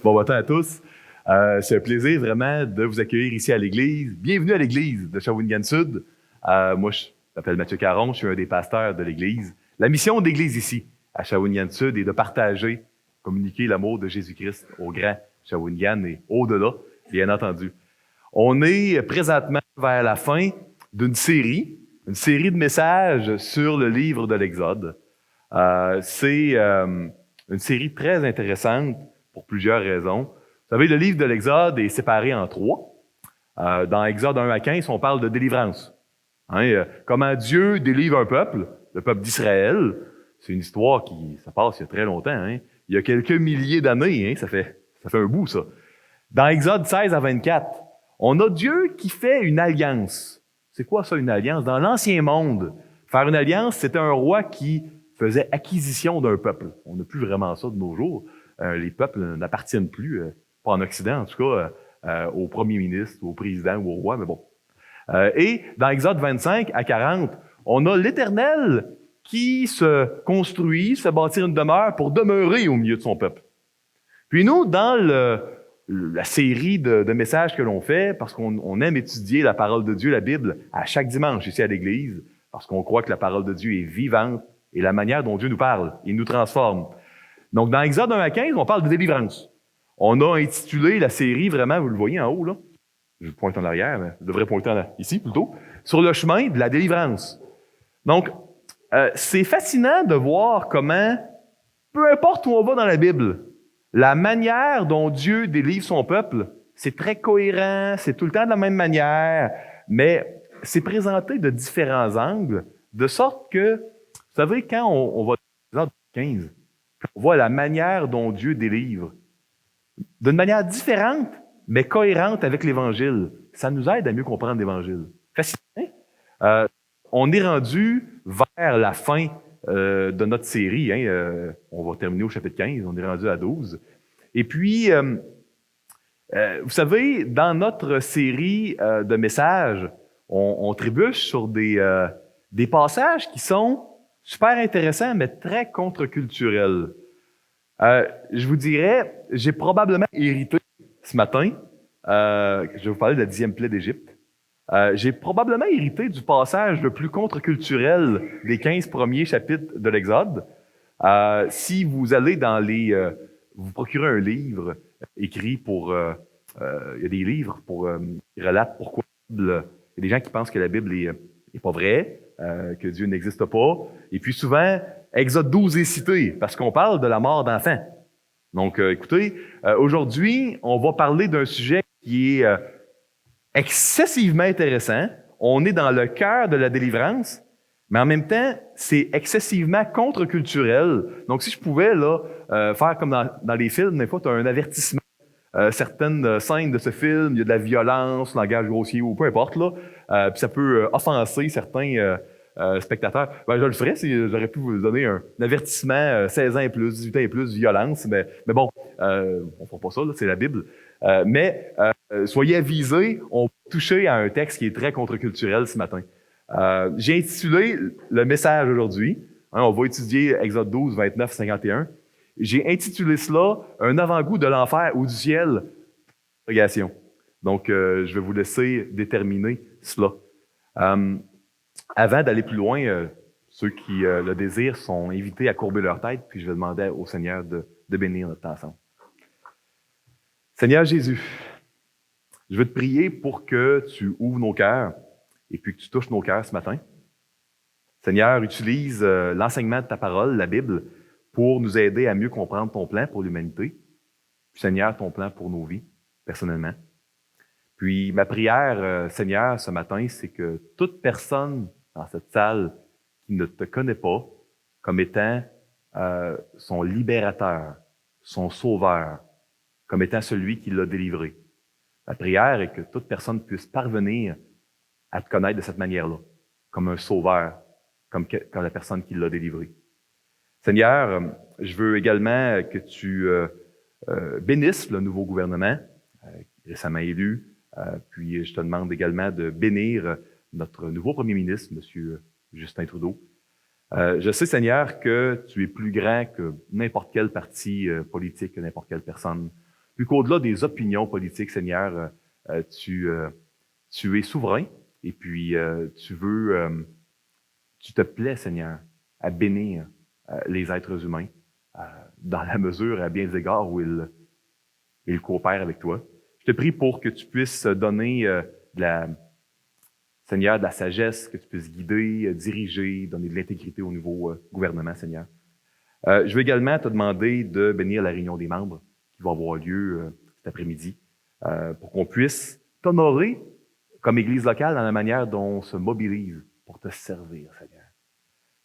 Bon matin à tous. C'est un plaisir vraiment de vous accueillir ici à l'Église. Bienvenue à l'Église de Shawinigan-Sud. Moi, je m'appelle Mathieu Caron, je suis un des pasteurs de l'Église. La mission de l'Église ici, à Shawinigan-Sud, est de partager, communiquer l'amour de Jésus-Christ au grand Shawinigan et au-delà, bien entendu. On est présentement vers la fin d'une série de messages sur le livre de l'Exode. C'est une série très intéressante pour plusieurs raisons. Vous savez, le livre de l'Exode est séparé en trois. Dans Exode 1 à 15, on parle de délivrance. Comment Dieu délivre un peuple, le peuple d'Israël. C'est une histoire ça passe il y a très longtemps. Il y a quelques milliers d'années. Ça fait un bout, ça. Dans Exode 16 à 24, on a Dieu qui fait une alliance. C'est quoi ça, une alliance? Dans l'Ancien Monde, faire une alliance, c'était un roi qui faisait acquisition d'un peuple. On n'a plus vraiment ça de nos jours. Les peuples n'appartiennent plus, pas en Occident en tout cas, au premier ministre, au président ou au roi, mais bon. Et dans Exode 25 à 40, on a l'Éternel qui se construit, se bâtit une demeure pour demeurer au milieu de son peuple. Puis nous, dans la série de messages que l'on fait, parce qu'on aime étudier la parole de Dieu, la Bible, à chaque dimanche ici à l'Église, parce qu'on croit que la parole de Dieu est vivante et la manière dont Dieu nous parle, il nous transforme. Donc, dans Exode 1 à 15, on parle de délivrance. On a intitulé la série, vraiment, vous le voyez en haut, là. Je pointe en arrière, mais je devrais pointer ici plutôt. Sur le chemin de la délivrance. Donc, c'est fascinant de voir comment, peu importe où on va dans la Bible, la manière dont Dieu délivre son peuple, c'est très cohérent, c'est tout le temps de la même manière, mais c'est présenté de différents angles, de sorte que, vous savez, quand on va dans Exode 15, on voit la manière dont Dieu délivre, d'une manière différente, mais cohérente avec l'Évangile. Ça nous aide à mieux comprendre l'Évangile. Fascinant. On est rendu vers la fin de notre série. On va terminer au chapitre 15, on est rendu à 12. Et puis, vous savez, dans notre série de messages, on trébuche sur des passages qui sont super intéressants, mais très contre-culturels. Je vous dirais, j'ai probablement hérité ce matin, je vais vous parler de la 10e plaie d'Égypte, j'ai probablement hérité du passage le plus contre-culturel des 15 premiers chapitres de l'Exode. Si vous allez vous procurez un livre écrit il y a des livres qui relatent pourquoi il y a des gens qui pensent que la Bible est pas vraie, que Dieu n'existe pas. Et puis souvent, Exode 12 est cité parce qu'on parle de la mort d'enfants. Donc, écoutez, aujourd'hui, on va parler d'un sujet qui est excessivement intéressant. On est dans le cœur de la délivrance, mais en même temps, c'est excessivement contre-culturel. Donc, si je pouvais là faire comme dans les films, des fois, tu as un avertissement. Certaines scènes de ce film, il y a de la violence, langage grossier ou peu importe, là. Puis ça peut offenser certains spectateurs. Je le ferais si j'aurais pu vous donner un avertissement 16 ans et plus, 18 ans et plus, violence, mais bon, on ne fera pas ça, là, c'est la Bible. Mais soyez avisés, on va toucher à un texte qui est très contre-culturel ce matin. J'ai intitulé le message aujourd'hui, on va étudier Exode 12, 29, 51. J'ai intitulé cela « Un avant-goût de l'enfer ou du ciel ». Donc, je vais vous laisser déterminer cela. Avant d'aller plus loin, ceux qui le désirent sont invités à courber leur tête, puis je vais demander au Seigneur de bénir notre temps ensemble. Seigneur Jésus, je veux te prier pour que tu ouvres nos cœurs et puis que tu touches nos cœurs ce matin. Seigneur, utilise l'enseignement de ta parole, la Bible, pour nous aider à mieux comprendre ton plan pour l'humanité. Puis, Seigneur, ton plan pour nos vies, personnellement. Puis, ma prière, Seigneur, ce matin, c'est que toute personne dans cette salle qui ne te connaît pas comme étant son libérateur, son sauveur, comme étant celui qui l'a délivré. Ma prière est que toute personne puisse parvenir à te connaître de cette manière-là, comme un sauveur, comme la personne qui l'a délivré. Seigneur, je veux également que tu bénisses le nouveau gouvernement récemment élu, puis je te demande également de bénir notre nouveau premier ministre, M. Justin Trudeau. Je sais, Seigneur, que tu es plus grand que n'importe quel parti politique, que n'importe quelle personne. puis qu'au-delà des opinions politiques, Seigneur, tu es souverain, et puis tu te plais, Seigneur, à bénir les êtres humains, dans la mesure, à bien des égards, où ils coopèrent avec toi. Je te prie pour que tu puisses donner Seigneur, de la sagesse, que tu puisses guider, diriger, donner de l'intégrité au nouveau gouvernement, Seigneur. Je vais également te demander de bénir la réunion des membres qui va avoir lieu cet après-midi, pour qu'on puisse t'honorer comme Église locale dans la manière dont on se mobilise pour te servir, Seigneur.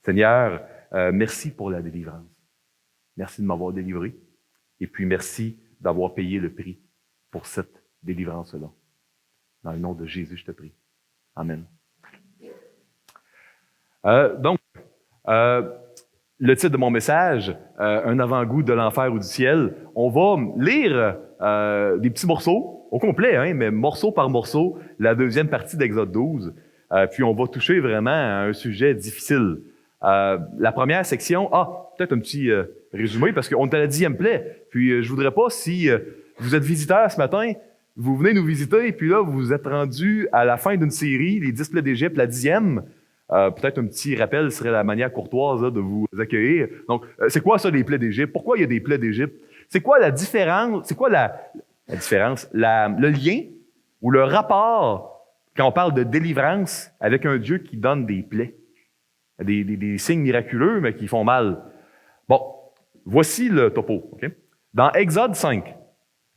Seigneur, merci pour la délivrance. Merci de m'avoir délivré. Et puis merci d'avoir payé le prix pour cette délivrance-là. Dans le nom de Jésus, je te prie. Amen. Donc, le titre de mon message, un avant-goût de l'enfer ou du ciel. On va lire des petits morceaux, au complet, hein, mais morceau par morceau, la deuxième partie d'Exode 12. Puis on va toucher vraiment à un sujet difficile. La première section, peut-être un petit résumé, parce qu'on est à la 10e plaie. Puis je voudrais pas, si vous êtes visiteur ce matin, vous venez nous visiter, et puis là, vous êtes rendu à la fin d'une série, les 10 plaies d'Égypte, la 10e. Peut-être un petit rappel serait la manière courtoise là, de vous accueillir. Donc, c'est quoi ça, les plaies d'Égypte? Pourquoi il y a des plaies d'Égypte? C'est quoi la différence? C'est quoi la différence? Le lien ou le rapport quand on parle de délivrance avec un Dieu qui donne des plaies? Des signes miraculeux, mais qui font mal. Bon, voici le topo. Okay? Dans Exode 5,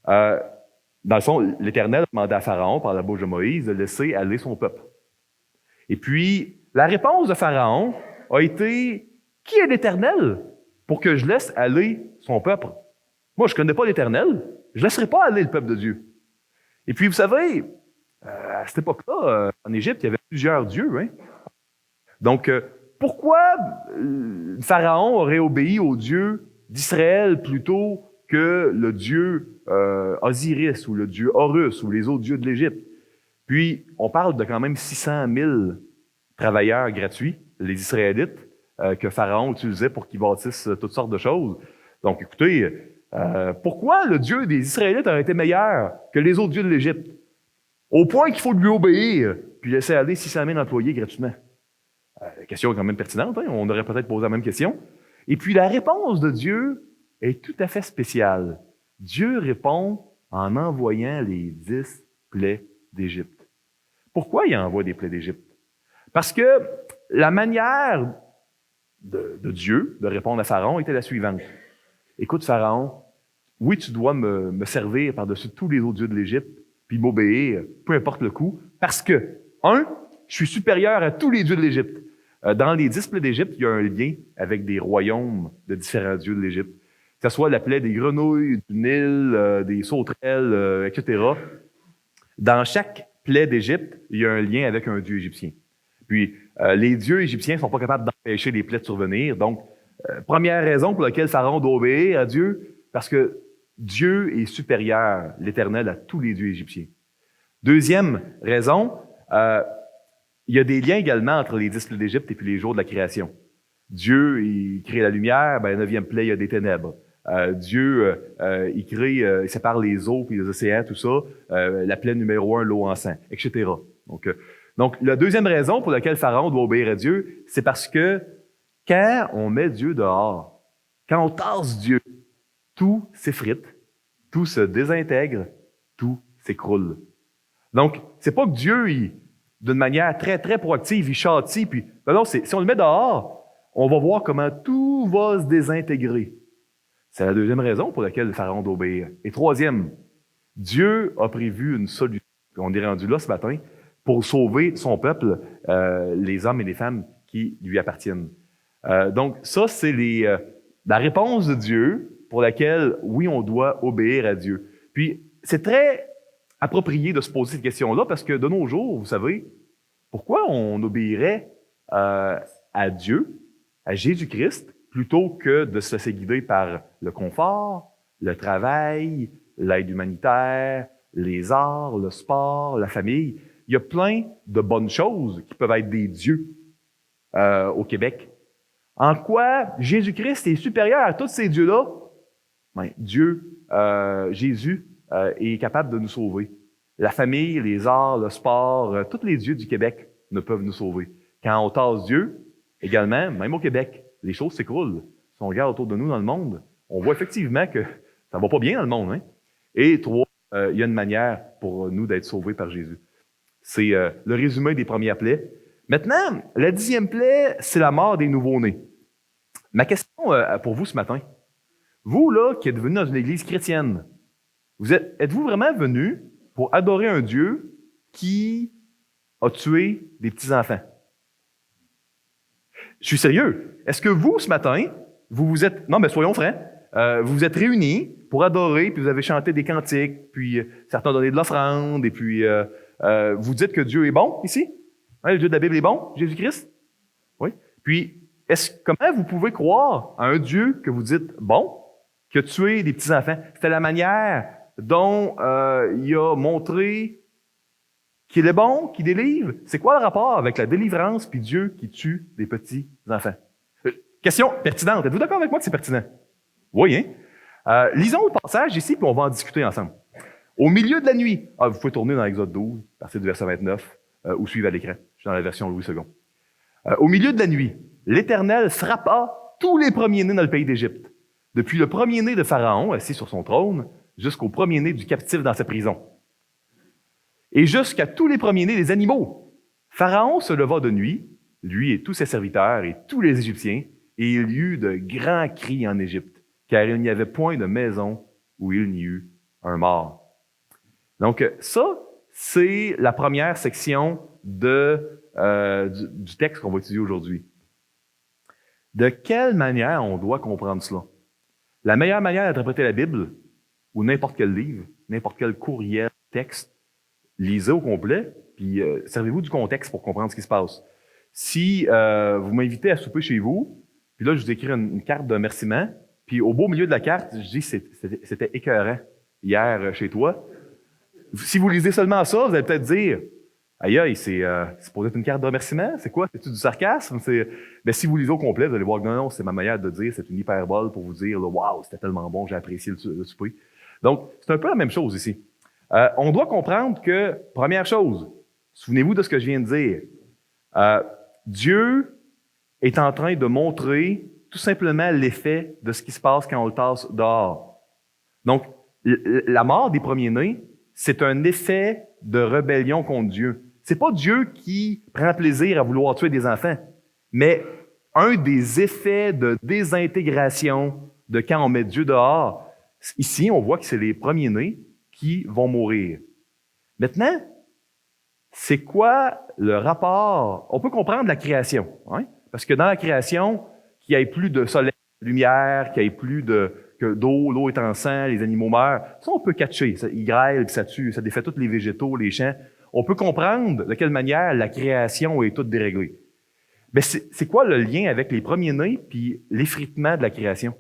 dans le fond, l'Éternel a demandé à Pharaon, par la bouche de Moïse, de laisser aller son peuple. Et puis, la réponse de Pharaon a été « Qui est l'Éternel pour que je laisse aller son peuple? Moi, je ne connais pas l'Éternel. Je ne laisserai pas aller le peuple de Dieu. » Et puis, vous savez, à cette époque-là, en Égypte, il y avait plusieurs dieux. Hein? Donc, pourquoi Pharaon aurait obéi au Dieu d'Israël plutôt que le dieu Osiris ou le dieu Horus ou les autres dieux de l'Égypte? Puis, on parle de quand même 600 000 travailleurs gratuits, les Israélites, que Pharaon utilisait pour qu'ils bâtissent toutes sortes de choses. Donc, écoutez, pourquoi le Dieu des Israélites aurait été meilleur que les autres dieux de l'Égypte? Au point qu'il faut lui obéir, puis laisser aller 600 000 employés gratuitement. Question quand même pertinente, hein? On aurait peut-être posé la même question. Et puis, la réponse de Dieu est tout à fait spéciale. Dieu répond en envoyant les 10 plaies d'Égypte. Pourquoi il envoie des plaies d'Égypte? Parce que la manière de Dieu de répondre à Pharaon était la suivante. Écoute, Pharaon, oui, tu dois me servir par-dessus tous les autres dieux de l'Égypte, puis m'obéir, peu importe le coût, parce que, je suis supérieur à tous les dieux de l'Égypte. Dans les 10 plaies d'Égypte, il y a un lien avec des royaumes de différents dieux de l'Égypte. Que ce soit la plaie des grenouilles, du Nil, des sauterelles, etc. Dans chaque plaie d'Égypte, il y a un lien avec un dieu égyptien. Puis, les dieux égyptiens ne sont pas capables d'empêcher les plaies de survenir. Donc, première raison pour laquelle Pharaon doit obéir à Dieu, parce que Dieu est supérieur, l'Éternel, à tous les dieux égyptiens. Deuxième raison, il y a des liens également entre les 10 plaies d'Égypte et puis les jours de la création. Dieu, il crée la lumière, la 9e plaie, il y a des ténèbres. Dieu, il crée, il sépare les eaux puis les océans, tout ça. La plaie numéro 1, l'eau en sang, etc. Donc, la deuxième raison pour laquelle Pharaon doit obéir à Dieu, c'est parce que quand on met Dieu dehors, quand on tasse Dieu, tout s'effrite, tout se désintègre, tout s'écroule. Donc, c'est pas que Dieu, d'une manière très, très proactive, il châtie, puis non, si on le met dehors, on va voir comment tout va se désintégrer. C'est la deuxième raison pour laquelle le Pharaon doit obéir. Et troisième, Dieu a prévu une solution. On est rendu là ce matin pour sauver son peuple, les hommes et les femmes qui lui appartiennent. Donc, ça, c'est la réponse de Dieu pour laquelle, oui, on doit obéir à Dieu. Puis, c'est très approprié de se poser cette question-là parce que de nos jours, vous savez, pourquoi on obéirait à Dieu, à Jésus-Christ, plutôt que de se laisser guider par le confort, le travail, l'aide humanitaire, les arts, le sport, la famille? Il y a plein de bonnes choses qui peuvent être des dieux au Québec. En quoi Jésus-Christ est supérieur à tous ces dieux-là? Ben, Dieu, Jésus, est capable de nous sauver. La famille, les arts, le sport, tous les dieux du Québec ne peuvent nous sauver. Quand on tasse Dieu, également, même au Québec, les choses s'écroulent. Si on regarde autour de nous dans le monde, on voit effectivement que ça va pas bien dans le monde. Hein? Et trois, il y a une manière pour nous d'être sauvés par Jésus. C'est le résumé des premières plaies. Maintenant, la 10e plaie, c'est la mort des nouveau-nés. Ma question pour vous ce matin, vous là qui êtes venus dans une église chrétienne, êtes-vous vraiment venus pour adorer un Dieu qui a tué des petits-enfants? Je suis sérieux. Est-ce que vous, ce matin, vous êtes... Non, mais soyons francs. Vous vous êtes réunis pour adorer, puis vous avez chanté des cantiques, puis certains ont donné de l'offrande, et puis vous dites que Dieu est bon ici? Hein, le Dieu de la Bible est bon, Jésus-Christ? Oui. Puis, comment vous pouvez croire à un Dieu que vous dites bon, qui a tué des petits-enfants? C'était la manière dont il a montré qu'il est bon, qu'il délivre. C'est quoi le rapport avec la délivrance puis Dieu qui tue des petits-enfants? Question pertinente. Êtes-vous d'accord avec moi que c'est pertinent? Oui, hein? Lisons le passage ici, puis on va en discuter ensemble. Au milieu de la nuit, vous pouvez tourner dans l'Exode 12, à partir du verset 29, ou suivre à l'écran. Je suis dans la version Louis II. Au milieu de la nuit, l'Éternel frappa tous les premiers-nés dans le pays d'Égypte, depuis le premier-né de Pharaon, assis sur son trône, jusqu'au premier-né du captif dans sa prison. Et jusqu'à tous les premiers-nés des animaux. Pharaon se leva de nuit, lui et tous ses serviteurs et tous les Égyptiens, et il y eut de grands cris en Égypte, car il n'y avait point de maison où il n'y eut un mort. Donc ça, c'est la première section du texte qu'on va étudier aujourd'hui. De quelle manière on doit comprendre cela? La meilleure manière d'interpréter la Bible, ou n'importe quel livre, n'importe quel courriel, texte, lisez au complet, puis servez-vous du contexte pour comprendre ce qui se passe. Si vous m'invitez à souper chez vous, puis là, je vous écris une carte de remerciement, puis au beau milieu de la carte, je dis c'était écœurant hier chez toi. Si vous lisez seulement ça, vous allez peut-être dire aïe, c'est pour être une carte de remerciement? C'est quoi? C'est-tu du sarcasme? Mais si vous lisez au complet, vous allez voir que non, c'est ma manière de dire, c'est une hyperbole pour vous dire waouh, c'était tellement bon, j'ai apprécié le souper. Donc, c'est un peu la même chose ici. On doit comprendre que, première chose, souvenez-vous de ce que je viens de dire, Dieu est en train de montrer tout simplement l'effet de ce qui se passe quand on le tasse dehors. Donc, la mort des premiers-nés, c'est un effet de rébellion contre Dieu. C'est pas Dieu qui prend plaisir à vouloir tuer des enfants, mais un des effets de désintégration de quand on met Dieu dehors. Ici, on voit que c'est les premiers-nés qui vont mourir. Maintenant, c'est quoi le rapport? On peut comprendre la création, hein? Parce que dans la création, qu'il n'y ait plus de soleil, de lumière, qu'il n'y ait plus d'eau, l'eau est en sang, les animaux meurent, ça on peut catcher, ça, ils grêlent, puis ça tue, ça défait tous les végétaux, les champs. On peut comprendre de quelle manière la création est toute déréglée. Mais c'est quoi le lien avec les premiers-nés puis l'effritement de la création?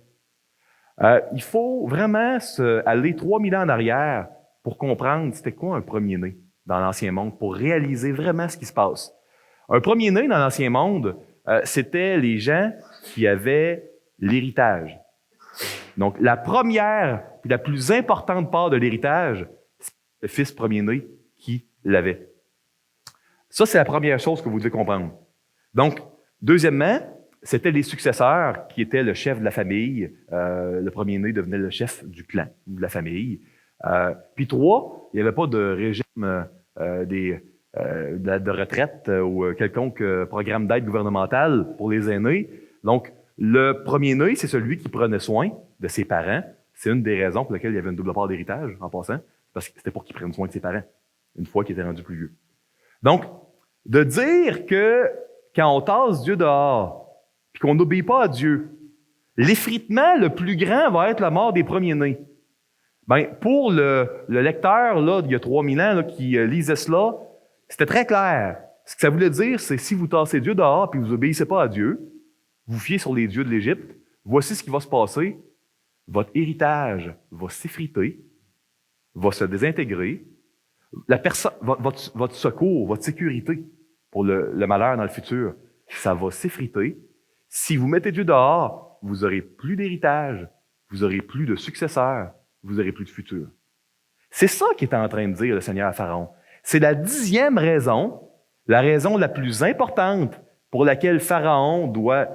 Il faut vraiment aller 3000 ans en arrière pour comprendre c'était quoi un premier-né dans l'Ancien Monde, pour réaliser vraiment ce qui se passe. Un premier-né dans l'Ancien Monde, c'était les gens qui avaient l'héritage. Donc, la première et la plus importante part de l'héritage, c'est le fils premier-né qui l'avait. Ça, c'est la première chose que vous devez comprendre. Donc, deuxièmement, c'était les successeurs qui étaient le chef de la famille. Le premier-né devenait le chef du clan, de la famille. Puis trois, il n'y avait pas de régime de retraite ou quelconque programme d'aide gouvernementale pour les aînés. Donc, le premier-né, c'est celui qui prenait soin de ses parents. C'est une des raisons pour lesquelles il y avait une double part d'héritage, en passant, parce que c'était pour qu'il prenne soin de ses parents, une fois qu'il était rendu plus vieux. Donc, de dire que quand on tasse Dieu dehors, puis qu'on n'obéit pas à Dieu, l'effritement le plus grand va être la mort des premiers-nés. Ben, pour le lecteur, là, il y a 3000 ans, là, qui lisait cela, c'était très clair. Ce que ça voulait dire, c'est si vous tassez Dieu dehors puis vous obéissez pas à Dieu, vous fiez sur les dieux de l'Égypte, voici ce qui va se passer. Votre héritage va s'effriter, va se désintégrer. Votre secours, votre sécurité pour le malheur dans le futur, ça va s'effriter. Si vous mettez Dieu dehors, vous aurez plus d'héritage, vous n'aurez plus de successeur, vous n'aurez plus de futur. C'est ça qu'est en train de dire le Seigneur à Pharaon. C'est la 10e raison, la raison la plus importante pour laquelle Pharaon doit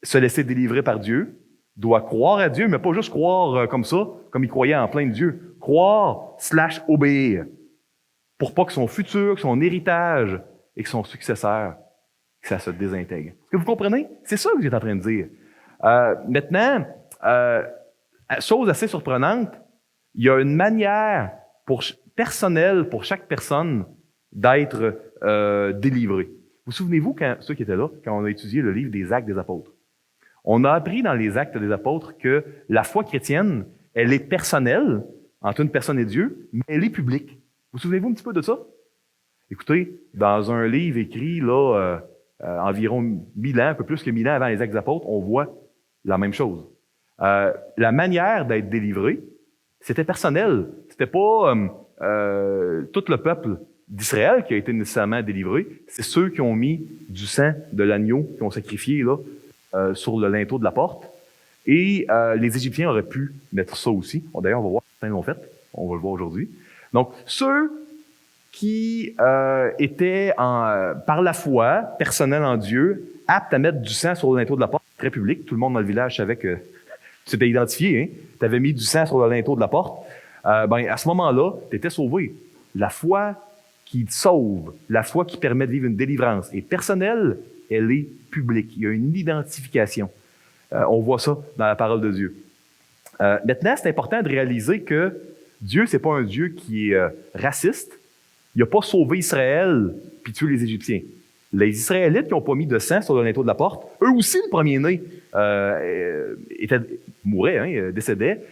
se laisser délivrer par Dieu, doit croire à Dieu, mais pas juste croire comme ça, comme il croyait en plein de Dieu. Croire / obéir. Pour pas que son futur, que son héritage et que son successeur, que ça se désintègre. Est-ce que vous comprenez? C'est ça que j'ai en train de dire. Maintenant, chose assez surprenante, il y a une manière personnelle pour chaque personne d'être délivré. Vous souvenez-vous, ceux qui étaient là, quand on a étudié le livre des Actes des Apôtres? On a appris dans les Actes des Apôtres que la foi chrétienne, elle est personnelle, entre une personne et Dieu, mais elle est publique. Vous souvenez-vous un petit peu de ça? Écoutez, dans un livre écrit là environ 1000 ans, un peu plus que 1000 ans avant les Actes des Apôtres, on voit la même chose. La manière d'être délivré, c'était personnel. C'était pas tout le peuple d'Israël qui a été nécessairement délivré. C'est ceux qui ont mis du sang de l'agneau, qui ont sacrifié là, sur le linteau de la porte. Et les Égyptiens auraient pu mettre ça aussi. D'ailleurs, on va voir certains l'ont fait. On va le voir aujourd'hui. Donc, ceux qui étaient par la foi, personnels en Dieu, aptes à mettre du sang sur le linteau de la porte, très public. Tout le monde dans le village savait que tu t'étais identifié. Hein? Tu avais mis du sang sur le linteau de la porte. À ce moment-là, tu étais sauvé. La foi qui te sauve, la foi qui permet de vivre une délivrance est personnelle, elle est publique. Il y a une identification. On voit ça dans la parole de Dieu. Maintenant, c'est important de réaliser que Dieu, c'est pas un Dieu qui est raciste. Il n'a pas sauvé Israël puis tué les Égyptiens. Les Israélites qui n'ont pas mis de sang sur le linteau de la porte, eux aussi, le premier-né, mourait, décédait.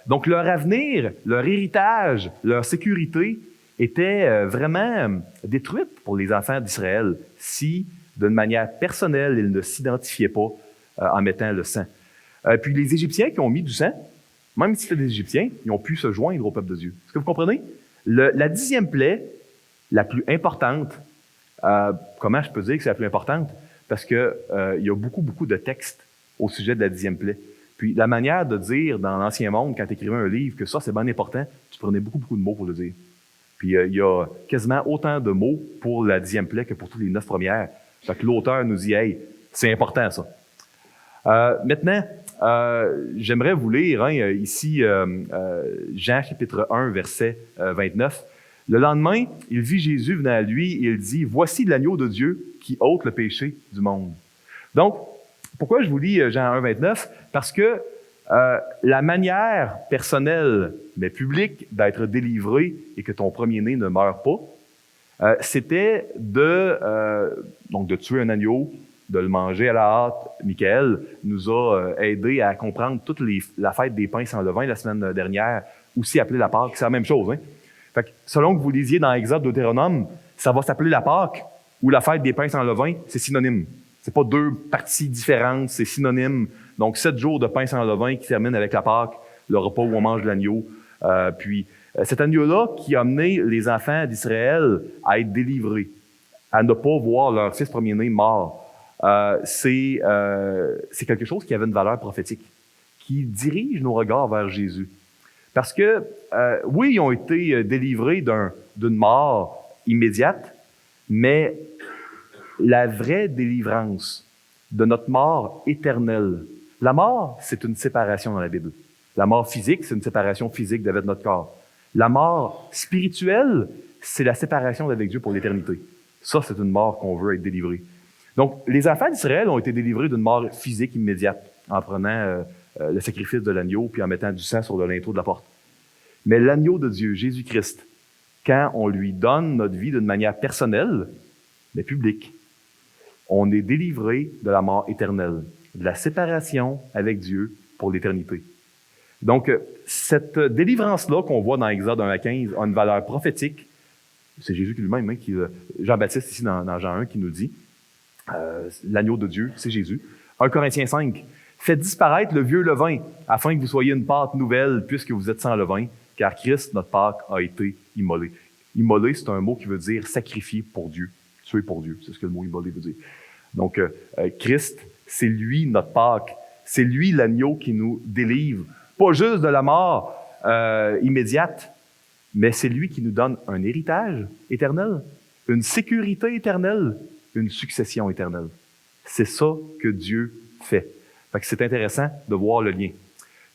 Donc, leur avenir, leur héritage, leur sécurité était vraiment détruite pour les enfants d'Israël si, d'une manière personnelle, ils ne s'identifiaient pas en mettant le sang. Puis les Égyptiens qui ont mis du sang, même si c'était des Égyptiens, ils ont pu se joindre au peuple de Dieu. Est-ce que vous comprenez? La 10e plaie, la plus importante, comment je peux dire que c'est la plus importante? Parce que il y a beaucoup de textes au sujet de la 10e plaie. Puis la manière de dire dans l'Ancien Monde, quand tu écrivais un livre, que ça c'est bien important, tu prenais beaucoup de mots pour le dire. Puis il y a quasiment autant de mots pour la 10e plaie que pour toutes les 9 premières. Fait que l'auteur nous dit, hey, c'est important ça. Maintenant, j'aimerais vous lire ici Jean chapitre 1, verset 29. Le lendemain, il vit Jésus venant à lui et il dit, « Voici l'agneau de Dieu qui ôte le péché du monde. » Donc, pourquoi je vous lis Jean 1, 29? Parce que la manière personnelle, mais publique, d'être délivré et que ton premier-né ne meure pas, c'était de tuer un agneau, de le manger à la hâte. Michael nous a aidé à comprendre toute la fête des pains sans levain la semaine dernière, aussi appelée la Pâque. C'est la même chose. Hein? Fait que, selon que vous lisiez dans Exode, Deutéronome, ça va s'appeler la Pâque ou la fête des pains sans levain, c'est synonyme. C'est pas deux parties différentes, c'est synonyme. Donc, 7 jours de pain sans levain qui terminent avec la Pâque, le repas où on mange de l'agneau. Puis, cet agneau-là qui a amené les enfants d'Israël à être délivrés, à ne pas voir leur fils premier-né mort. C'est quelque chose qui avait une valeur prophétique, qui dirige nos regards vers Jésus. Parce que, oui, ils ont été délivrés d'une mort immédiate, mais la vraie délivrance de notre mort éternelle. La mort, c'est une séparation dans la Bible. La mort physique, c'est une séparation physique d'avec notre corps. La mort spirituelle, c'est la séparation d'avec Dieu pour l'éternité. Ça, c'est une mort qu'on veut être délivré. Donc, les enfants d'Israël ont été délivrés d'une mort physique immédiate en prenant le sacrifice de l'agneau puis en mettant du sang sur le linteau de la porte. Mais l'agneau de Dieu, Jésus-Christ, quand on lui donne notre vie d'une manière personnelle, mais publique, on est délivré de la mort éternelle, de la séparation avec Dieu pour l'éternité. Donc, cette délivrance-là qu'on voit dans Exode 1 à 15 a une valeur prophétique. C'est Jésus lui-même, hein, Jean-Baptiste ici dans Jean 1 qui nous dit, l'agneau de Dieu, c'est Jésus. 1 Corinthiens 5, « Faites disparaître le vieux levain, afin que vous soyez une pâte nouvelle, puisque vous êtes sans levain, car Christ, notre Pâque, a été immolé. » Immolé, c'est un mot qui veut dire sacrifié pour Dieu, tué pour Dieu. C'est ce que le mot immolé veut dire. Donc, Christ, c'est lui, notre Pâque, C'est lui l'agneau qui nous délivre, pas juste de la mort immédiate, mais c'est lui qui nous donne un héritage éternel, une sécurité éternelle, une succession éternelle. C'est ça que Dieu fait. Fait que c'est intéressant de voir le lien.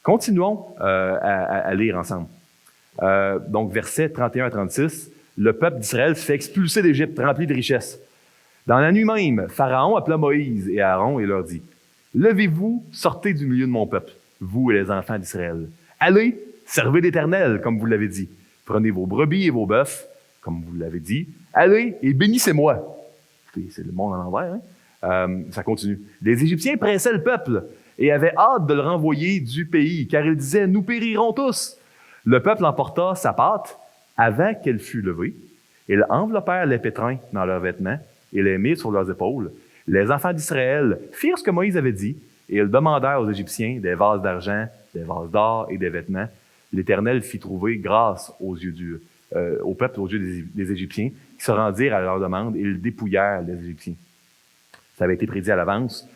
Continuons à lire ensemble. Donc, versets 31 à 36, le peuple d'Israël se fait expulser d'Égypte, rempli de richesses. Dans la nuit même, Pharaon appela Moïse et Aaron et leur dit, « Levez-vous, sortez du milieu de mon peuple, vous et les enfants d'Israël. Allez, servez l'Éternel, comme vous l'avez dit. Prenez vos brebis et vos bœufs, comme vous l'avez dit. Allez et bénissez-moi. » C'est le monde à l'envers, hein? Ça continue. Les Égyptiens pressaient le peuple et avaient hâte de le renvoyer du pays, car ils disaient, « Nous périrons tous. » Le peuple emporta sa pâte avant qu'elle fût levée. Ils enveloppèrent les pétrins dans leurs vêtements et les mirent sur leurs épaules. Les enfants d'Israël firent ce que Moïse avait dit, et ils demandèrent aux Égyptiens des vases d'argent, des vases d'or et des vêtements. L'Éternel fit trouver grâce au peuple, aux yeux des Égyptiens, qui se rendirent à leur demande et ils dépouillèrent les Égyptiens. Ça avait été prédit à l'avance.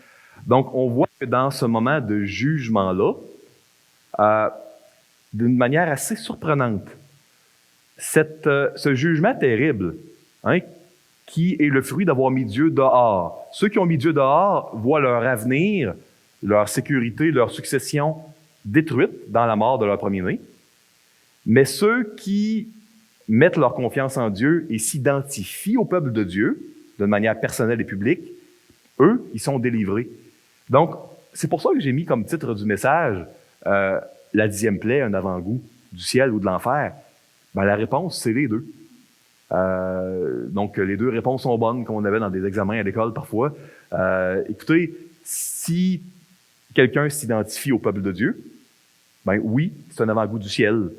Donc, on voit que dans ce moment de jugement-là, d'une manière assez surprenante, ce jugement terrible, hein, qui est le fruit d'avoir mis Dieu dehors. Ceux qui ont mis Dieu dehors voient leur avenir, leur sécurité, leur succession détruite dans la mort de leur premier-né. Mais ceux qui mettent leur confiance en Dieu et s'identifient au peuple de Dieu, de manière personnelle et publique, eux, ils sont délivrés. Donc, c'est pour ça que j'ai mis comme titre du message la 10e plaie, un avant-goût du ciel ou de l'enfer. Ben, la réponse, c'est les deux. Donc, les deux réponses sont bonnes, comme on avait dans des examens à l'école parfois. Écoutez, si quelqu'un s'identifie au peuple de Dieu, ben oui, c'est un avant-goût du ciel.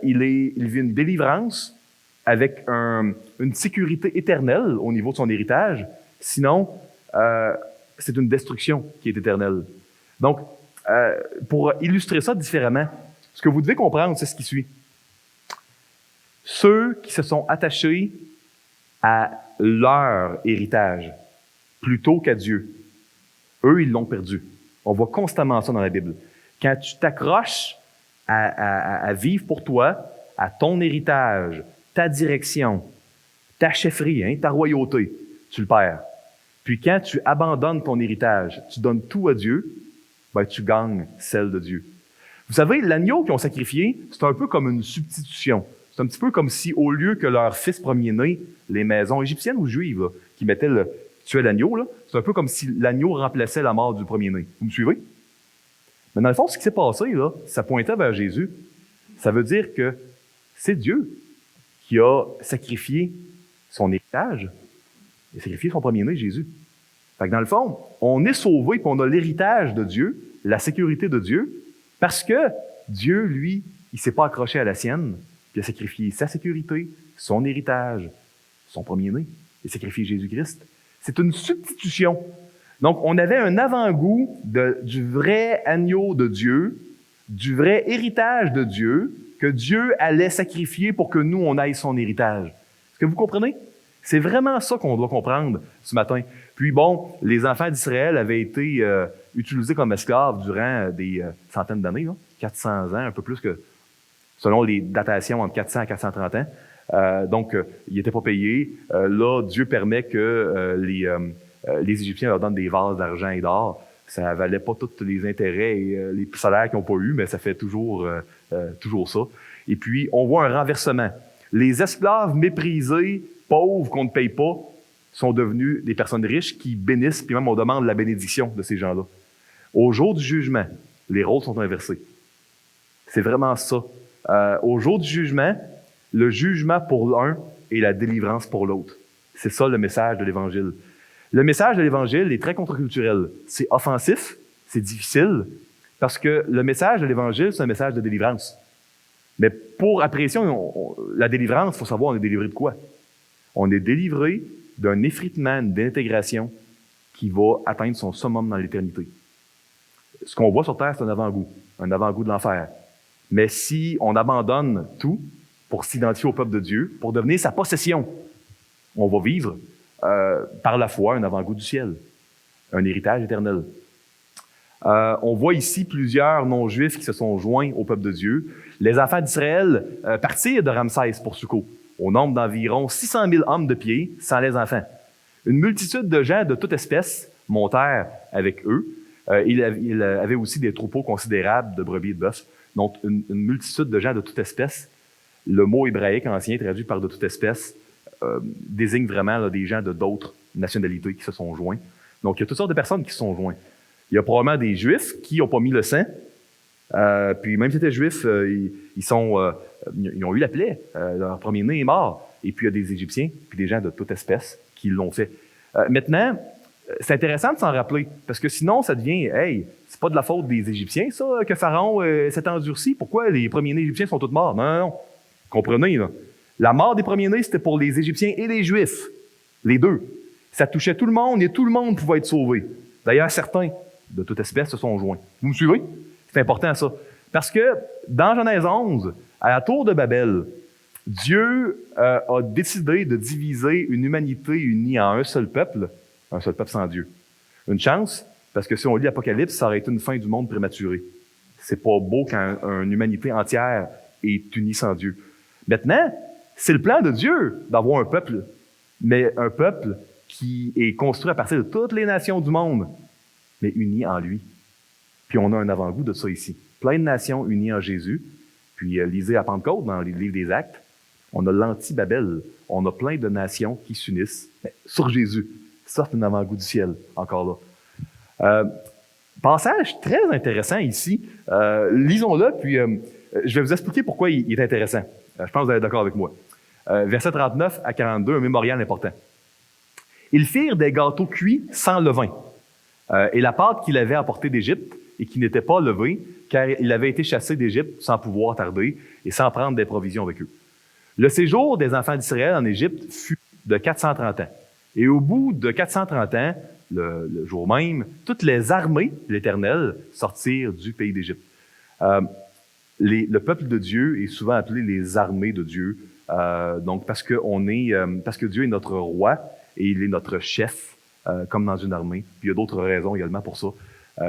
Il vit une délivrance avec une sécurité éternelle au niveau de son héritage. Sinon, c'est une destruction qui est éternelle. Donc, pour illustrer ça différemment, ce que vous devez comprendre, c'est ce qui suit. Ceux qui se sont attachés à leur héritage plutôt qu'à Dieu, eux, ils l'ont perdu. On voit constamment ça dans la Bible. Quand tu t'accroches à vivre pour toi, à ton héritage, ta direction, ta chefferie, hein, ta royauté, tu le perds. Puis quand tu abandonnes ton héritage, tu donnes tout à Dieu, ben, tu gagnes celle de Dieu. Vous savez, l'agneau qu'ils ont sacrifié, c'est un peu comme une substitution. C'est un petit peu comme si, au lieu que leur fils premier-né, les maisons égyptiennes ou juives, là, qui tuaient l'agneau, là, c'est un peu comme si l'agneau remplaçait la mort du premier-né. Vous me suivez? Mais dans le fond, ce qui s'est passé, là, ça pointait vers Jésus. Ça veut dire que c'est Dieu qui a sacrifié son héritage et sacrifié son premier-né, Jésus. Fait que dans le fond, on est sauvé et on a l'héritage de Dieu, la sécurité de Dieu, parce que Dieu, lui, il ne s'est pas accroché à la sienne, puis il a sacrifié sa sécurité, son héritage, son premier-né, et sacrifié Jésus-Christ. C'est une substitution. Donc, on avait un avant-goût du vrai agneau de Dieu, du vrai héritage de Dieu, que Dieu allait sacrifier pour que nous, on aille son héritage. Est-ce que vous comprenez? C'est vraiment ça qu'on doit comprendre ce matin. Puis bon, les enfants d'Israël avaient été utilisés comme esclaves durant des centaines d'années, là, 400 ans, un peu plus que, selon les datations, entre 400 et 430 ans. Donc, ils n'étaient pas payés. Là, Dieu permet que les Égyptiens leur donnent des vases d'argent et d'or. Ça valait pas tous les intérêts et les salaires qu'ils n'ont pas eu, mais ça fait toujours ça. Et puis, on voit un renversement. Les esclaves méprisés, pauvres, qu'on ne paye pas, sont devenus des personnes riches qui bénissent, puis même on demande la bénédiction de ces gens-là. Au jour du jugement, les rôles sont inversés. C'est vraiment ça. Au jour du jugement, le jugement pour l'un et la délivrance pour l'autre. C'est ça le message de l'Évangile. Le message de l'Évangile est très contre-culturel. C'est offensif, c'est difficile, parce que le message de l'Évangile, c'est un message de délivrance. Mais pour apprécier la délivrance, il faut savoir on est délivré de quoi. On est délivré d'un effritement, d'une désintégration qui va atteindre son summum dans l'éternité. Ce qu'on voit sur Terre, c'est un avant-goût de l'enfer. Mais si on abandonne tout pour s'identifier au peuple de Dieu, pour devenir sa possession, on va vivre par la foi un avant-goût du ciel, un héritage éternel. On voit ici plusieurs non-juifs qui se sont joints au peuple de Dieu. Les enfants d'Israël partirent de Ramsès pour Sukkot, au nombre d'environ 600 000 hommes de pied, sans les enfants. Une multitude de gens de toute espèce montèrent avec eux. Il avait aussi des troupeaux considérables de brebis et de bœufs. Donc, une multitude de gens de toute espèce. Le mot hébraïque ancien, traduit par de toute espèce, désigne vraiment là, des gens de d'autres nationalités qui se sont joints. Donc, il y a toutes sortes de personnes qui se sont joints. Il y a probablement des Juifs qui n'ont pas mis le sang. Puis même si c'était Juifs, ils ont eu la plaie. Leur premier-né est mort. Et puis il y a des Égyptiens, puis des gens de toute espèce qui l'ont fait. Maintenant, c'est intéressant de s'en rappeler, parce que sinon, ça devient, hey, c'est pas de la faute des Égyptiens, ça, que Pharaon s'est endurci. Pourquoi les premiers-nés égyptiens sont tous morts? Non, non, non. Comprenez, là. La mort des premiers-nés, c'était pour les Égyptiens et les Juifs. Les deux. Ça touchait tout le monde et tout le monde pouvait être sauvé. D'ailleurs, certains de toute espèce se sont joints. Vous me suivez? C'est important, ça. Parce que dans Genèse 11, à la tour de Babel, Dieu a décidé de diviser une humanité unie en un seul peuple sans Dieu. Une chance, parce que si on lit l'Apocalypse, ça aurait été une fin du monde prématurée. C'est pas beau quand une humanité entière est unie sans Dieu. Maintenant, c'est le plan de Dieu d'avoir un peuple, mais un peuple qui est construit à partir de toutes les nations du monde, mais unis en lui. Puis on a un avant-goût de ça ici. Plein de nations unies en Jésus. Puis lisez à Pentecôte, dans les livres des Actes, on a l'anti-Babel. On a plein de nations qui s'unissent sur Jésus. Ça, c'est un avant-goût du ciel, encore là. Passage très intéressant ici. Lisons-le, puis je vais vous expliquer pourquoi il est intéressant. Je pense que vous allez être d'accord avec moi. Versets 39 à 42, un mémorial important. Ils firent des gâteaux cuits sans levain, et la pâte qu'il avait apportée d'Égypte et qui n'était pas levée, car il avait été chassé d'Égypte sans pouvoir tarder et sans prendre des provisions avec eux. Le séjour des enfants d'Israël en Égypte fut de 430 ans. Et au bout de 430 ans, le jour même, toutes les armées de l'Éternel sortirent du pays d'Égypte. Le peuple de Dieu est souvent appelé les armées de Dieu, donc parce que Dieu est notre roi et il est notre chef, comme dans une armée. Puis il y a d'autres raisons également pour ça.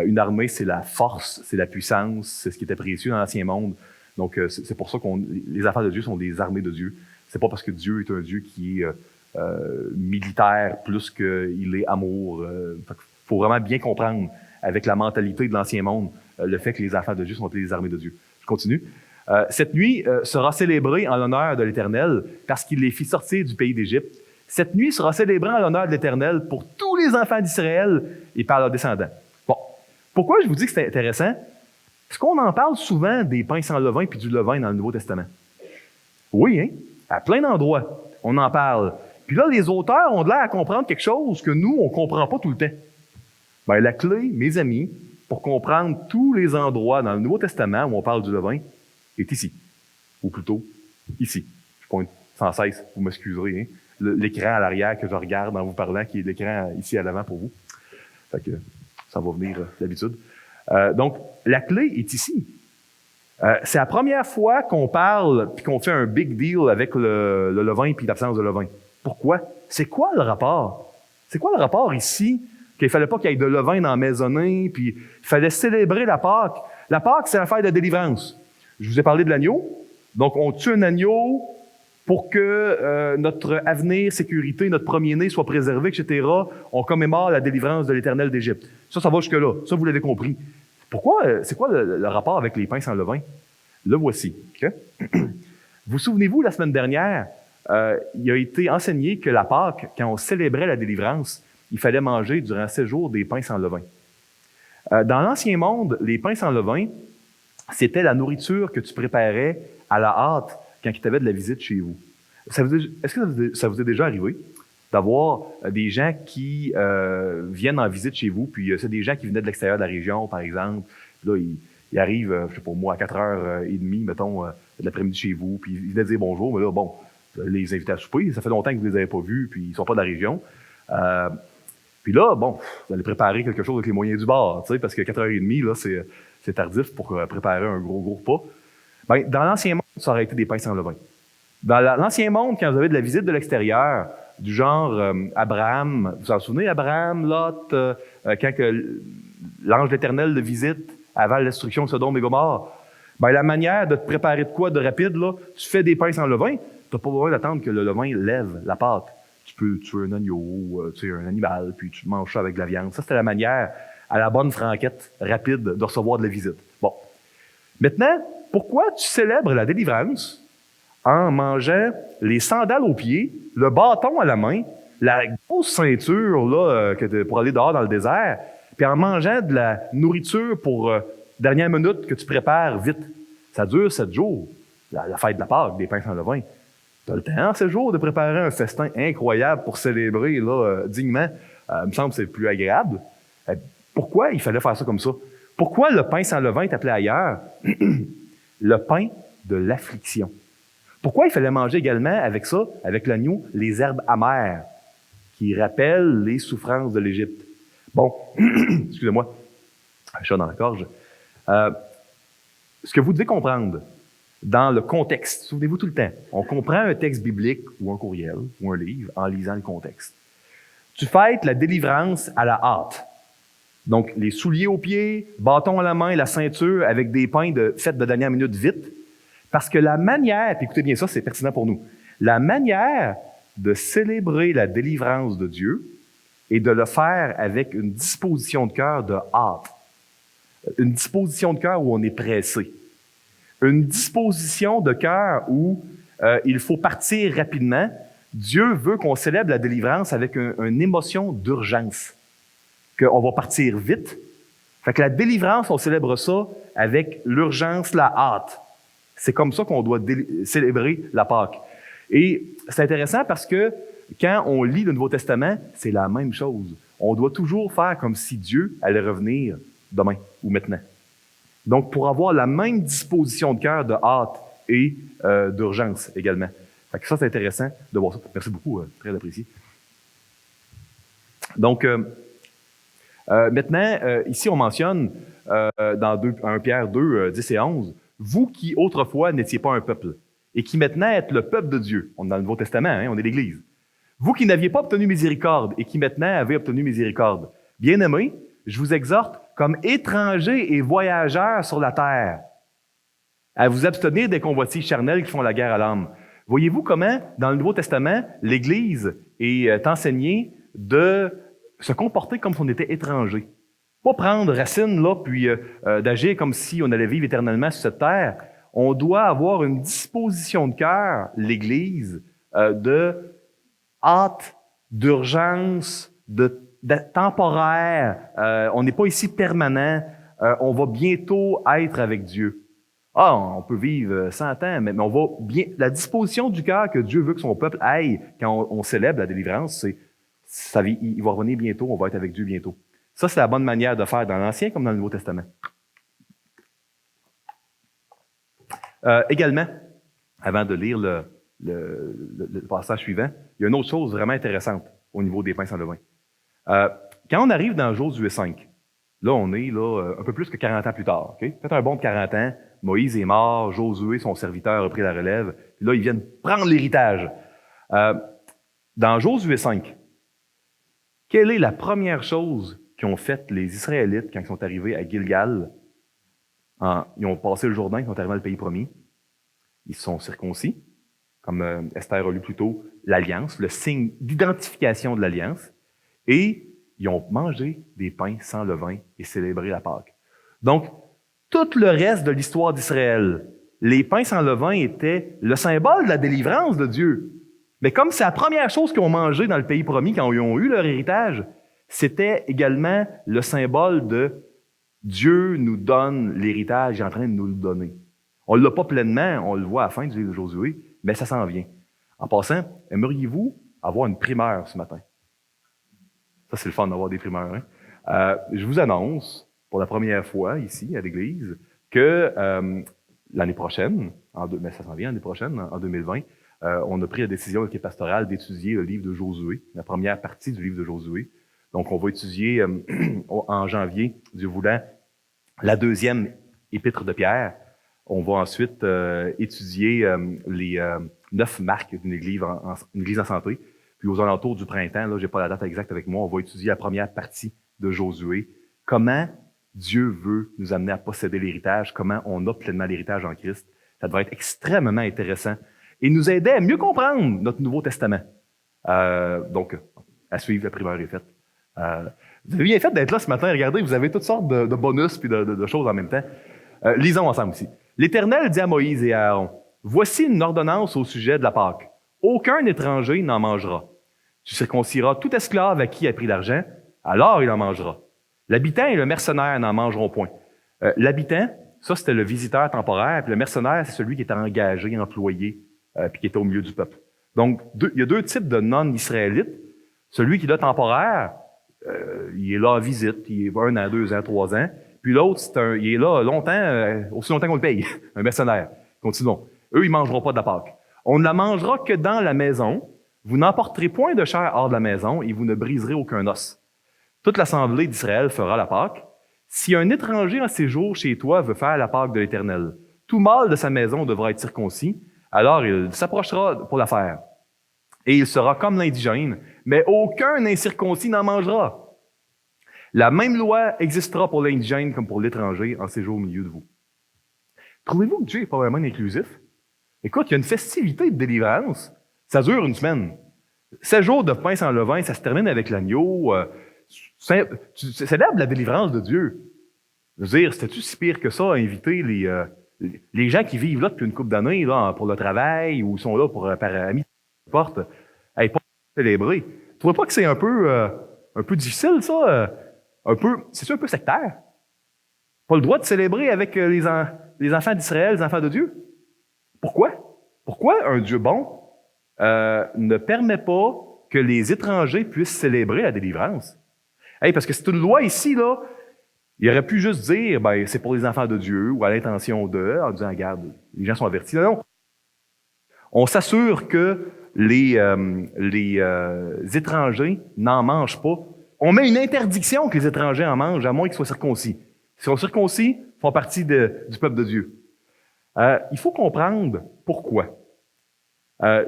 Une armée, c'est la force, c'est la puissance, c'est ce qui était précieux dans l'Ancien Monde. Donc, c'est pour ça que les affaires de Dieu sont des armées de Dieu. C'est pas parce que Dieu est un Dieu qui est militaire plus qu'il est amour. Il faut vraiment bien comprendre, avec la mentalité de l'Ancien Monde, le fait que les affaires de Dieu sont appelées les armées de Dieu. Je continue. Cette nuit sera célébrée en l'honneur de l'Éternel parce qu'il les fit sortir du pays d'Égypte. Cette nuit sera célébrée en l'honneur de l'Éternel pour tous les enfants d'Israël et par leurs descendants. Bon, pourquoi je vous dis que c'est intéressant? Est-ce qu'on en parle souvent des pains sans levain puis du levain dans le Nouveau Testament? Oui, hein? À plein d'endroits, on en parle. Puis là, les auteurs ont de l'air à comprendre quelque chose que nous, on ne comprend pas tout le temps. Bien, la clé, mes amis, pour comprendre tous les endroits dans le Nouveau Testament où on parle du levain, est ici. Ou plutôt, ici. Je pointe sans cesse, vous m'excuserez, hein? L'écran à l'arrière que je regarde en vous parlant, qui est l'écran ici à l'avant pour vous. Fait que ça va venir d'habitude. Donc, la clé est ici. C'est la première fois qu'on parle puis qu'on fait un big deal avec le levain puis l'absence de levain. Pourquoi? C'est quoi le rapport? C'est quoi le rapport ici? Qu'il ne fallait pas qu'il y ait de levain dans la maisonnée, puis il fallait célébrer la Pâque. La Pâque, c'est l'affaire de délivrance. Je vous ai parlé de l'agneau. Donc, on tue un agneau pour que notre avenir, sécurité, notre premier-né soit préservé, etc. On commémore la délivrance de l'Éternel d'Égypte. Ça va jusque-là. Ça, vous l'avez compris. Pourquoi? C'est quoi le rapport avec les pains sans levain? Le voici. Okay? Vous souvenez-vous, la semaine dernière, il a été enseigné que la Pâque, quand on célébrait la délivrance, il fallait manger durant 7 jours des pains sans levain. Dans l'Ancien Monde, les pains sans levain, c'était la nourriture que tu préparais à la hâte quand tu avais de la visite chez vous. Est-ce que ça vous est déjà arrivé d'avoir des gens qui viennent en visite chez vous, puis c'est des gens qui venaient de l'extérieur de la région, par exemple, puis là, ils arrivent, je sais pas moi, à 4h30, mettons, de l'après-midi chez vous, puis ils venaient dire bonjour, mais là, bon, les invités à souper, ça fait longtemps que vous les avez pas vus, puis ils sont pas de la région. Puis là, bon, vous allez préparer quelque chose avec les moyens du bord, tu sais, parce que 4h30, là, c'est tardif pour préparer un gros repas. Bien, dans l'Ancien Monde, ça aurait été des pains sans levain. Dans l'Ancien Monde, quand vous avez de la visite de l'extérieur, du genre Abraham, vous vous en souvenez, Abraham, Lot, quand l'ange de l'Éternel de visite avant la destruction de Sodome et Gomorrhe. Ben, la manière de te préparer de quoi de rapide, là, tu fais des pains sans levain, tu n'as pas besoin d'attendre que le levain lève la pâte. Tu peux tuer un agneau, tuer un animal, puis tu manges ça avec de la viande. Ça, c'était la manière, à la bonne franquette, rapide, de recevoir de la visite. Bon. Maintenant, pourquoi tu célèbres la délivrance en mangeant les sandales aux pieds, le bâton à la main, la grosse ceinture là, pour aller dehors dans le désert, puis en mangeant de la nourriture pour dernière minute que tu prépares vite? Ça dure 7 jours, la fête de la Pâque, des pains sans levain. Tu as le temps, 7 jours, de préparer un festin incroyable pour célébrer là, dignement. Il me semble que c'est plus agréable. Pourquoi il fallait faire ça comme ça? Pourquoi le pain sans levain est appelé ailleurs le pain de l'affliction? Pourquoi il fallait manger également avec ça, avec l'agneau, les herbes amères qui rappellent les souffrances de l'Égypte? Bon, excusez-moi, un chat dans la gorge. Ce que vous devez comprendre dans le contexte, souvenez-vous tout le temps, on comprend un texte biblique ou un courriel ou un livre en lisant le contexte. Tu fêtes la délivrance à la hâte. Donc, les souliers aux pieds, bâton à la main, la ceinture avec des pains faits de dernière minute vite. Parce que la manière, puis écoutez bien ça, c'est pertinent pour nous, la manière de célébrer la délivrance de Dieu est de le faire avec une disposition de cœur de hâte. Une disposition de cœur où on est pressé. Une disposition de cœur où il faut partir rapidement. Dieu veut qu'on célèbre la délivrance avec une émotion d'urgence. Qu'on va partir vite. Fait que la délivrance, on célèbre ça avec l'urgence, la hâte. C'est comme ça qu'on doit célébrer la Pâque. Et c'est intéressant parce que quand on lit le Nouveau Testament, c'est la même chose. On doit toujours faire comme si Dieu allait revenir demain ou maintenant. Donc, pour avoir la même disposition de cœur de hâte et d'urgence également. Fait que ça, c'est intéressant de voir ça. Merci beaucoup, très apprécié. Donc, maintenant, ici, on mentionne dans 1 Pierre 2, 10 et 11, « Vous qui autrefois n'étiez pas un peuple, et qui maintenant êtes le peuple de Dieu. » On est dans le Nouveau Testament, hein, on est l'Église. « Vous qui n'aviez pas obtenu miséricorde, et qui maintenant avez obtenu miséricorde. Bien-aimés, je vous exhorte, comme étrangers et voyageurs sur la terre, à vous abstenir des convoitises charnelles qui font la guerre à l'âme. » Voyez-vous comment, dans le Nouveau Testament, l'Église est enseignée de se comporter comme si on était étranger. Pas prendre racine là, puis d'agir comme si on allait vivre éternellement sur cette terre. On doit avoir une disposition de cœur, l'Église, de hâte, d'urgence, de temporaire. On n'est pas ici permanent. On va bientôt être avec Dieu. Ah, on peut vivre 100 ans, mais on va bien. La disposition du cœur que Dieu veut que son peuple aille quand on célèbre la délivrance, c'est il va revenir bientôt, on va être avec Dieu bientôt. Ça, c'est la bonne manière de faire dans l'Ancien comme dans le Nouveau Testament. Également, avant de lire le passage suivant, il y a une autre chose vraiment intéressante au niveau des pains sans levain. Quand on arrive dans Josué 5, là, on est là, un peu plus que 40 ans plus tard. Okay? Peut-être un bon de 40 ans, Moïse est mort, Josué, son serviteur, a pris la relève, puis là, ils viennent prendre l'héritage. Dans Josué 5, quelle est la première chose qu'ont faite les Israélites quand ils sont arrivés à Gilgal? Ils ont passé le Jourdain, ils sont arrivés dans le pays promis. Ils se sont circoncis, comme Esther a lu plus tôt, l'alliance, le signe d'identification de l'alliance. Et ils ont mangé des pains sans levain et célébré la Pâque. Donc, tout le reste de l'histoire d'Israël, les pains sans levain étaient le symbole de la délivrance de Dieu. Mais comme c'est la première chose qu'ils ont mangé dans le pays promis quand ils ont eu leur héritage, c'était également le symbole de Dieu nous donne l'héritage, il est en train de nous le donner. On ne l'a pas pleinement, on le voit à la fin du livre de Josué, mais ça s'en vient. En passant, aimeriez-vous avoir une primeur ce matin? Ça, c'est le fun d'avoir des primeurs. Hein? Je vous annonce, pour la première fois ici à l'Église, que l'année prochaine, mais ça s'en vient l'année prochaine, en 2020, on a pris la décision avec les pastorales d'étudier le livre de Josué, la première partie du livre de Josué. Donc, on va étudier en janvier, Dieu voulant, la deuxième épître de Pierre. On va ensuite étudier les 9 marques d'une église en santé. Puis aux alentours du printemps, là, j'ai pas la date exacte avec moi, on va étudier la première partie de Josué. Comment Dieu veut nous amener à posséder l'héritage, comment on a pleinement l'héritage en Christ. Ça devrait être extrêmement intéressant et nous aider à mieux comprendre notre Nouveau Testament. Donc, à suivre, la primaire est faite. Vous avez bien fait d'être là ce matin. Regardez, vous avez toutes sortes de bonus puis de choses en même temps. Lisons ensemble ici. L'Éternel dit à Moïse et à Aaron, « Voici une ordonnance au sujet de la Pâque. Aucun étranger n'en mangera. Tu circonciras tout esclave à qui a pris l'argent, alors il en mangera. L'habitant et le mercenaire n'en mangeront point. » L'habitant, ça c'était le visiteur temporaire, puis le mercenaire, c'est celui qui est engagé, employé, puis qui est au milieu du peuple. Donc, il y a deux types de non-israélites. Celui qui est là temporaire, il est là en visite, il est 1 an, 2 ans, 3 ans. Puis l'autre, il est là longtemps, aussi longtemps qu'on le paye, un mercenaire. Continuons. Eux, ils ne mangeront pas de la Pâque. On ne la mangera que dans la maison. Vous n'emporterez point de chair hors de la maison et vous ne briserez aucun os. Toute l'assemblée d'Israël fera la Pâque. Si un étranger en séjour chez toi veut faire la Pâque de l'Éternel, tout mâle de sa maison devra être circoncis, alors il s'approchera pour la faire. Et il sera comme l'indigène, mais aucun incirconcis n'en mangera. La même loi existera pour l'indigène comme pour l'étranger en séjour au milieu de vous. Trouvez-vous que Dieu est pas vraiment inclusif? Écoute, il y a une festivité de délivrance. Ça dure une semaine. 7 jours de pain sans levain, ça se termine avec l'agneau. Tu célèbres la délivrance de Dieu. Je veux dire, c'était-tu si pire que ça à inviter les gens qui vivent là depuis une couple d'années là, pour le travail ou sont là par amis, porte, pas célébrer. Tu trouves pas que c'est un peu difficile, ça? C'est-tu un peu sectaire? Pas le droit de célébrer avec les enfants d'Israël, les enfants de Dieu? Pourquoi? Pourquoi un Dieu bon ne permet pas que les étrangers puissent célébrer la délivrance? Parce que c'est une loi ici, là. Il aurait pu juste dire, c'est pour les enfants de Dieu ou à l'intention d'eux, en disant, regarde, les gens sont avertis. Non. On s'assure que les étrangers n'en mangent pas. On met une interdiction que les étrangers en mangent, à moins qu'ils soient circoncis. S'ils sont circoncis, ils font partie du peuple de Dieu. Il faut comprendre pourquoi.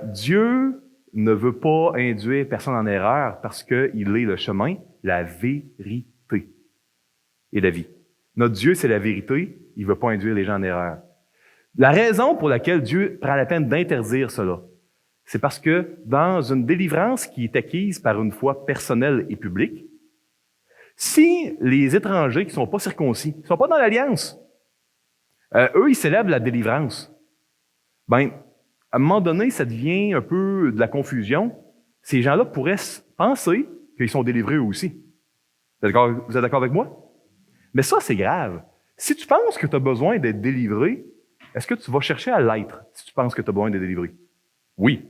Dieu ne veut pas induire personne en erreur parce qu'il est le chemin, la vérité et la vie. Notre Dieu, c'est la vérité. Il ne veut pas induire les gens en erreur. La raison pour laquelle Dieu prend la peine d'interdire cela, c'est parce que dans une délivrance qui est acquise par une foi personnelle et publique, si les étrangers qui ne sont pas circoncis, qui ne sont pas dans l'alliance, eux, ils célèbrent la délivrance, à un moment donné, ça devient un peu de la confusion. Ces gens-là pourraient penser qu'ils sont délivrés eux aussi. Vous êtes d'accord avec moi? Mais ça, c'est grave. Si tu penses que tu as besoin d'être délivré, est-ce que tu vas chercher à l'être si tu penses que tu as besoin d'être délivré? Oui.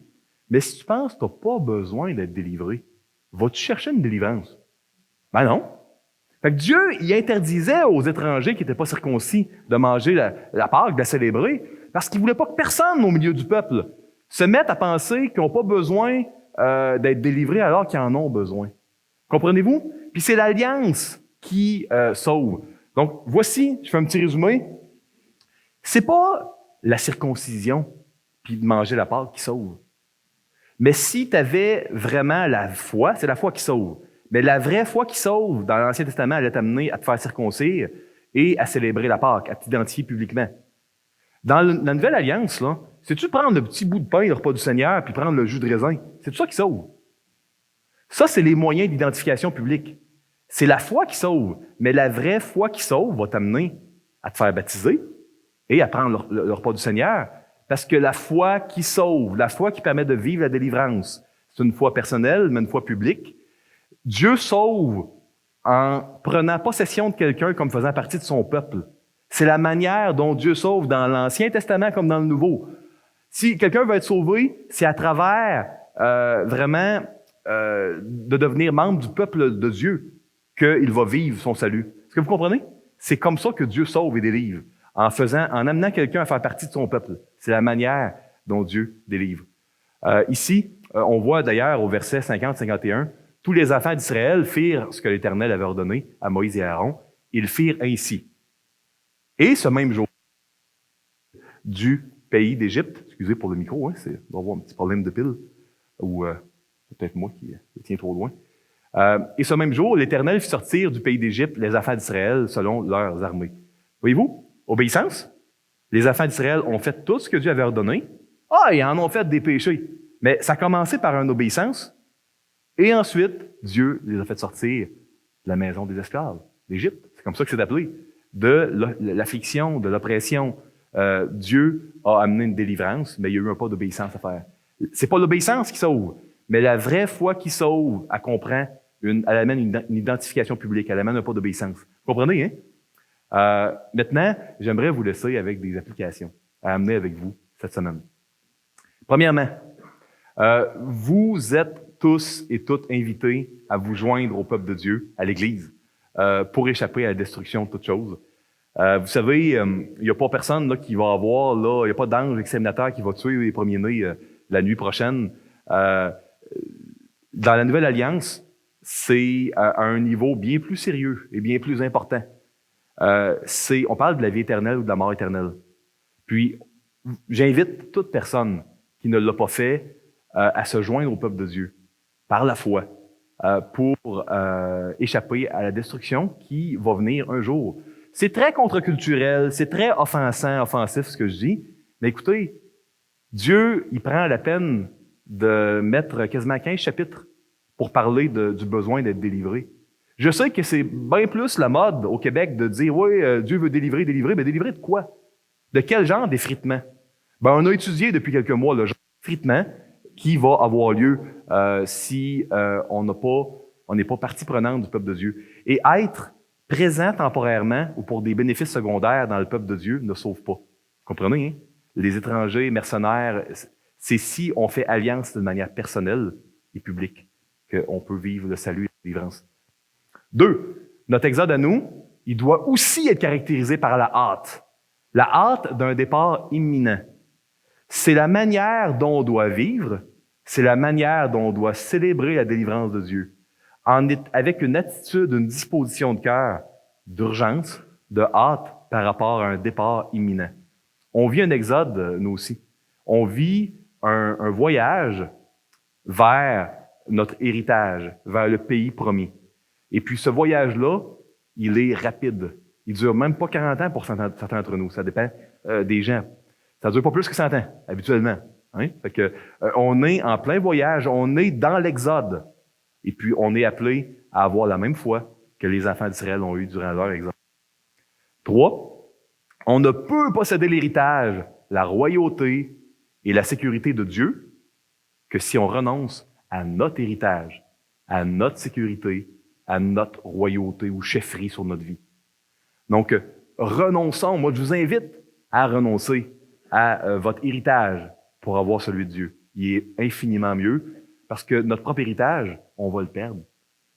Mais si tu penses que tu n'as pas besoin d'être délivré, vas-tu chercher une délivrance? Non. Fait que Dieu, il interdisait aux étrangers qui n'étaient pas circoncis de manger la Pâque, de la célébrer, parce qu'il ne voulait pas que personne au milieu du peuple se mette à penser qu'ils n'ont pas besoin d'être délivrés alors qu'ils en ont besoin. Comprenez-vous? Puis c'est l'alliance qui sauve. Donc, voici, je fais un petit résumé. C'est pas la circoncision puis de manger la Pâque qui sauve. Mais si tu avais vraiment la foi, c'est la foi qui sauve. Mais la vraie foi qui sauve, dans l'Ancien Testament, elle est amenée à te faire circoncire et à célébrer la Pâque, à t'identifier publiquement. Dans la Nouvelle Alliance, là, c'est-tu prendre le petit bout de pain, le repas du Seigneur, puis prendre le jus de raisin? C'est tout ça qui sauve. Ça, c'est les moyens d'identification publique. C'est la foi qui sauve. Mais la vraie foi qui sauve va t'amener à te faire baptiser et à prendre le repas du Seigneur. Parce que la foi qui sauve, la foi qui permet de vivre la délivrance, c'est une foi personnelle, mais une foi publique. Dieu sauve en prenant possession de quelqu'un comme faisant partie de son peuple. C'est la manière dont Dieu sauve dans l'Ancien Testament comme dans le Nouveau. Si quelqu'un veut être sauvé, c'est à travers vraiment de devenir membre du peuple de Dieu qu'il va vivre son salut. Est-ce que vous comprenez? C'est comme ça que Dieu sauve et délivre, en amenant quelqu'un à faire partie de son peuple. C'est la manière dont Dieu délivre. Ici, on voit d'ailleurs au verset 50-51, tous les enfants d'Israël firent ce que l'Éternel avait ordonné à Moïse et à Aaron. Ils firent ainsi. Et ce même jour, du pays d'Égypte, excusez pour le micro, on va avoir un petit problème de pile, ou c'est peut-être moi qui le tiens trop loin. Et ce même jour, l'Éternel fit sortir du pays d'Égypte les enfants d'Israël selon leurs armées. Voyez-vous? Obéissance. Les enfants d'Israël ont fait tout ce que Dieu avait ordonné. Ah, ils en ont fait des péchés. Mais ça a commencé par une obéissance. Et ensuite, Dieu les a fait sortir de la maison des esclaves, d'Égypte. C'est comme ça que c'est appelé. De l'affliction, de l'oppression. Dieu a amené une délivrance, mais il y a eu un pas d'obéissance à faire. C'est pas l'obéissance qui sauve, mais la vraie foi qui sauve, elle comprend, elle amène une identification publique, elle amène un pas d'obéissance. Vous comprenez, hein? Maintenant, j'aimerais vous laisser avec des applications à amener avec vous cette semaine. Premièrement, vous êtes tous et toutes invités à vous joindre au peuple de Dieu, à l'Église, pour échapper à la destruction de toutes choses. Vous savez, il n'y a pas personne là, qui va avoir, là, il n'y a pas d'ange exterminateur qui va tuer les premiers-nés la nuit prochaine. Dans la Nouvelle Alliance, c'est à un niveau bien plus sérieux et bien plus important. On parle de la vie éternelle ou de la mort éternelle. Puis, j'invite toute personne qui ne l'a pas fait à se joindre au peuple de Dieu par la foi pour échapper à la destruction qui va venir un jour. C'est très contre-culturel, c'est très offensif ce que je dis, mais écoutez, Dieu, il prend la peine de mettre quasiment 15 chapitres pour parler du besoin d'être délivré. Je sais que c'est bien plus la mode au Québec de dire « Oui, Dieu veut délivrer, mais délivrer de quoi? De quel genre d'effritement? » Ben, on a étudié depuis quelques mois le genre d'effritement qui va avoir lieu si on n'est pas partie prenante du peuple de Dieu. Et être présent temporairement ou pour des bénéfices secondaires dans le peuple de Dieu ne sauve pas. Vous comprenez, hein? Les étrangers, mercenaires, c'est si on fait alliance de manière personnelle et publique qu'on peut vivre le salut et la délivrance. 2, notre exode à nous, il doit aussi être caractérisé par la hâte. La hâte d'un départ imminent. C'est la manière dont on doit vivre, c'est la manière dont on doit célébrer la délivrance de Dieu. Avec une attitude, une disposition de cœur d'urgence, de hâte par rapport à un départ imminent. On vit un exode, nous aussi. On vit un voyage vers notre héritage, vers le pays promis. Et puis ce voyage-là, il est rapide. Il dure même pas 40 ans pour certains d'entre nous. Ça dépend des gens. Ça dure pas plus que 100 ans, habituellement. Hein? Fait que, on est en plein voyage, on est dans l'exode. Et puis, on est appelé à avoir la même foi que les enfants d'Israël ont eu durant leur exode. 3, on ne peut posséder l'héritage, la royauté et la sécurité de Dieu que si on renonce à notre héritage, à notre sécurité, à notre royauté ou chefferie sur notre vie. Donc, renonçons. Moi, je vous invite à renoncer à votre héritage pour avoir celui de Dieu. Il est infiniment mieux parce que notre propre héritage, on va le perdre.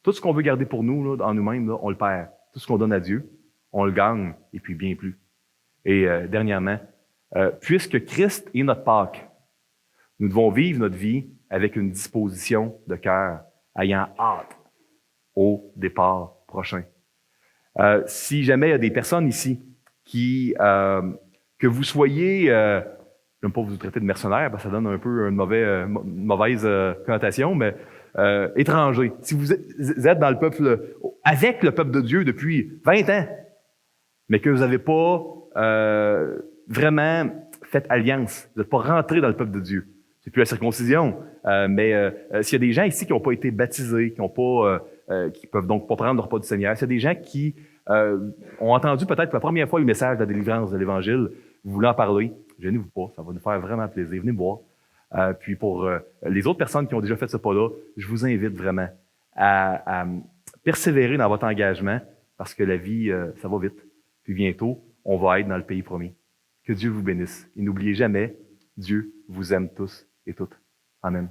Tout ce qu'on veut garder pour nous, là, en nous-mêmes, là, on le perd. Tout ce qu'on donne à Dieu, on le gagne et puis bien plus. Et dernièrement, puisque Christ est notre Pâque, nous devons vivre notre vie avec une disposition de cœur, ayant hâte au départ prochain. Si jamais il y a des personnes ici que vous soyez, j'aime pas vous traiter de mercenaires, parce que ça donne un peu une mauvaise connotation, mais étrangers. Si vous êtes dans le peuple, avec le peuple de Dieu depuis 20 ans, mais que vous n'avez pas vraiment fait alliance, vous n'êtes pas rentré dans le peuple de Dieu. C'est plus la circoncision, mais s'il y a des gens ici qui n'ont pas été baptisés, qui peuvent donc pas prendre le repas du Seigneur, c'est des gens qui ont entendu peut-être pour la première fois le message de la délivrance de l'Évangile, vous voulez en parler, gênez-vous pas, ça va nous faire vraiment plaisir. Venez me voir. Puis pour les autres personnes qui ont déjà fait ce pas-là, je vous invite vraiment à persévérer dans votre engagement parce que la vie, ça va vite. Puis bientôt, on va être dans le pays promis. Que Dieu vous bénisse. Et n'oubliez jamais, Dieu vous aime tous et toutes. Amen.